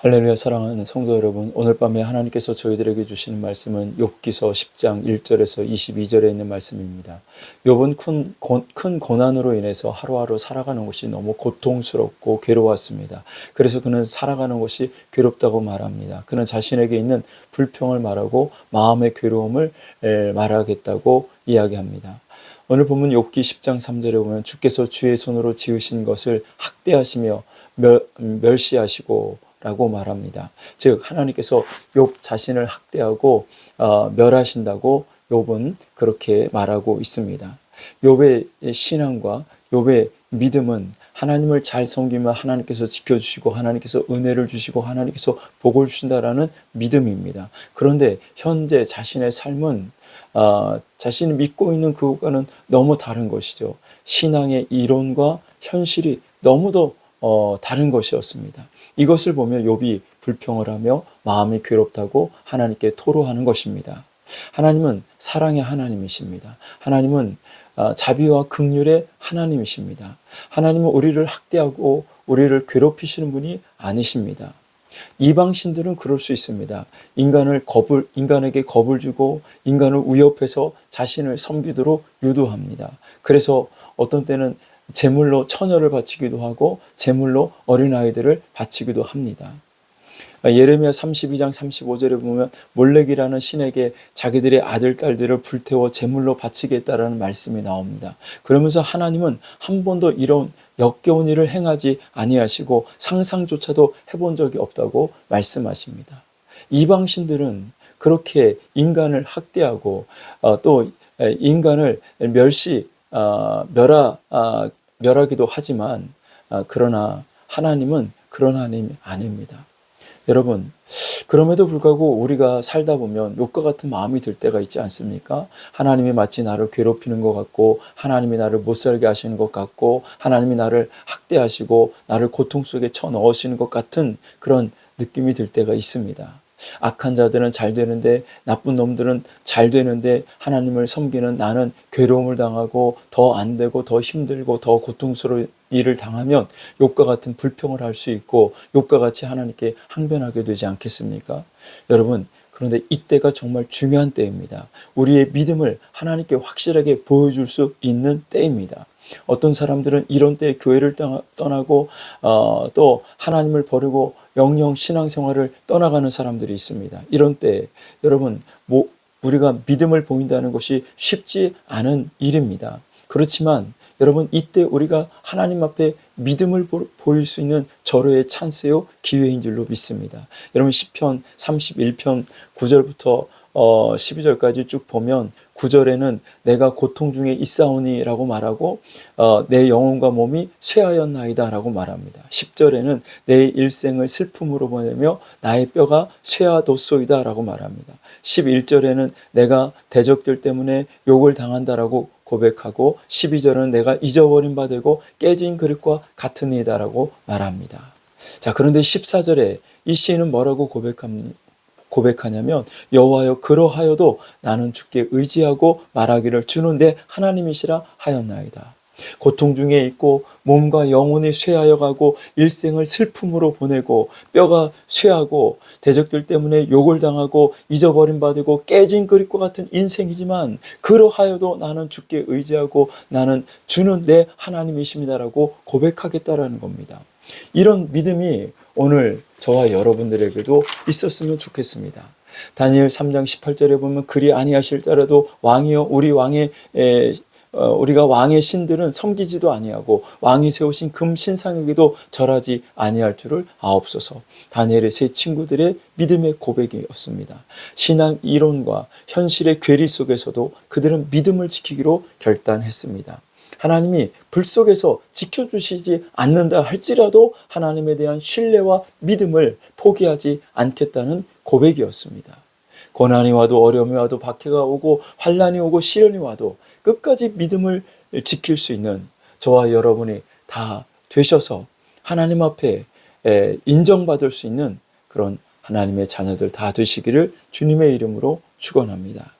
할렐루야. 사랑하는 성도 여러분, 오늘 밤에 하나님께서 저희들에게 주시는 말씀은 욥기서 10장 1절에서 22절에 있는 말씀입니다. 욥은 큰 고난으로 인해서 하루하루 살아가는 것이 너무 고통스럽고 괴로웠습니다. 그래서 그는 살아가는 것이 괴롭다고 말합니다. 그는 자신에게 있는 불평을 말하고 마음의 괴로움을 말하겠다고 이야기합니다. 오늘 보면 욥기 10장 3절에 보면 주께서 주의 손으로 지으신 것을 학대하시며 멸시하시고 라고 말합니다. 즉 하나님께서 욥 자신을 학대하고 멸하신다고 욥은 그렇게 말하고 있습니다. 욥의 신앙과 욥의 믿음은 하나님을 잘 섬기면 하나님께서 지켜주시고 하나님께서 은혜를 주시고 하나님께서 복을 주신다라는 믿음입니다. 그런데 현재 자신의 삶은 자신이 믿고 있는 그것과는 너무 다른 것이죠. 신앙의 이론과 현실이 너무도 다른 것이었습니다. 이것을 보며 욥이 불평을 하며 마음이 괴롭다고 하나님께 토로하는 것입니다. 하나님은 사랑의 하나님이십니다. 하나님은 자비와 긍휼의 하나님이십니다. 하나님은 우리를 학대하고 우리를 괴롭히시는 분이 아니십니다. 이방신들은 그럴 수 있습니다. 인간에게 겁을 주고 인간을 위협해서 자신을 섬기도록 유도합니다. 그래서 어떤 때는 제물로 처녀를 바치기도 하고 제물로 어린아이들을 바치기도 합니다. 예레미야 32장 35절에 보면 몰렉이라는 신에게 자기들의 아들, 딸들을 불태워 제물로 바치겠다라는 말씀이 나옵니다. 그러면서 하나님은 한 번도 이런 역겨운 일을 행하지 아니하시고 상상조차도 해본 적이 없다고 말씀하십니다. 이방신들은 그렇게 인간을 학대하고 또 인간을 멸하기도 하지만 그러나 하나님은 그런 하나님이 아닙니다. 여러분, 그럼에도 불구하고 우리가 살다 보면 욥과 같은 마음이 들 때가 있지 않습니까? 하나님이 마치 나를 괴롭히는 것 같고 하나님이 나를 못 살게 하시는 것 같고 하나님이 나를 학대하시고 나를 고통 속에 쳐넣으시는 것 같은 그런 느낌이 들 때가 있습니다. 악한 자들은 잘 되는데 나쁜 놈들은 잘 되는데 하나님을 섬기는 나는 괴로움을 당하고 더 안 되고 더 힘들고 더 고통스러운 일을 당하면 욥과 같은 불평을 할 수 있고 욥과 같이 하나님께 항변하게 되지 않겠습니까? 여러분, 그런데 이때가 정말 중요한 때입니다. 우리의 믿음을 하나님께 확실하게 보여줄 수 있는 때입니다. 어떤 사람들은 이런 때에 교회를 떠나고 또 하나님을 버리고 영영 신앙생활을 떠나가는 사람들이 있습니다. 이런 때에 여러분, 우리가 믿음을 보인다는 것이 쉽지 않은 일입니다. 그렇지만 여러분, 이때 우리가 하나님 앞에 믿음을 보일 수 있는 절호의 찬스요 기회인 줄로 믿습니다. 여러분, 시편 31편 9절부터 12절까지 쭉 보면 9절에는 내가 고통 중에 있사오니 라고 말하고 내 영혼과 몸이 쇠하였나이다 라고 말합니다. 10절에는 내 일생을 슬픔으로 보내며 나의 뼈가 쇠하도소이다 라고 말합니다. 11절에는 내가 대적들 때문에 욕을 당한다라고 고백하고 12절은 내가 잊어버린 바 되고 깨진 그릇과 같은 이다라고 말합니다. 자, 그런데 14절에 이 시인은 뭐라고 고백하냐면 여호와여 그러하여도 나는 주께 의지하고 말하기를 주는 내 하나님이시라 하였나이다. 고통 중에 있고 몸과 영혼이 쇠하여 가고 일생을 슬픔으로 보내고 뼈가 쇠하고 대적들 때문에 욕을 당하고 잊어버림 받고 깨진 그릇과 같은 인생이지만 그러하여도 나는 주께 의지하고 나는 주는 내 하나님이십니다라고 고백하겠다라는 겁니다. 이런 믿음이 오늘 저와 여러분들에게도 있었으면 좋겠습니다. 다니엘 3장 18절에 보면 그리 아니하실지라도 왕이여 우리가 왕의 신들은 섬기지도 아니하고 왕이 세우신 금 신상에게도 절하지 아니할 줄을 아옵소서. 다니엘의 세 친구들의 믿음의 고백이었습니다. 신앙 이론과 현실의 괴리 속에서도 그들은 믿음을 지키기로 결단했습니다. 하나님이 불 속에서 지켜주시지 않는다 할지라도 하나님에 대한 신뢰와 믿음을 포기하지 않겠다는 고백이었습니다. 고난이 와도 어려움이 와도 박해가 오고 환난이 오고 시련이 와도 끝까지 믿음을 지킬 수 있는 저와 여러분이 다 되셔서 하나님 앞에 인정받을 수 있는 그런 하나님의 자녀들 다 되시기를 주님의 이름으로 축원합니다.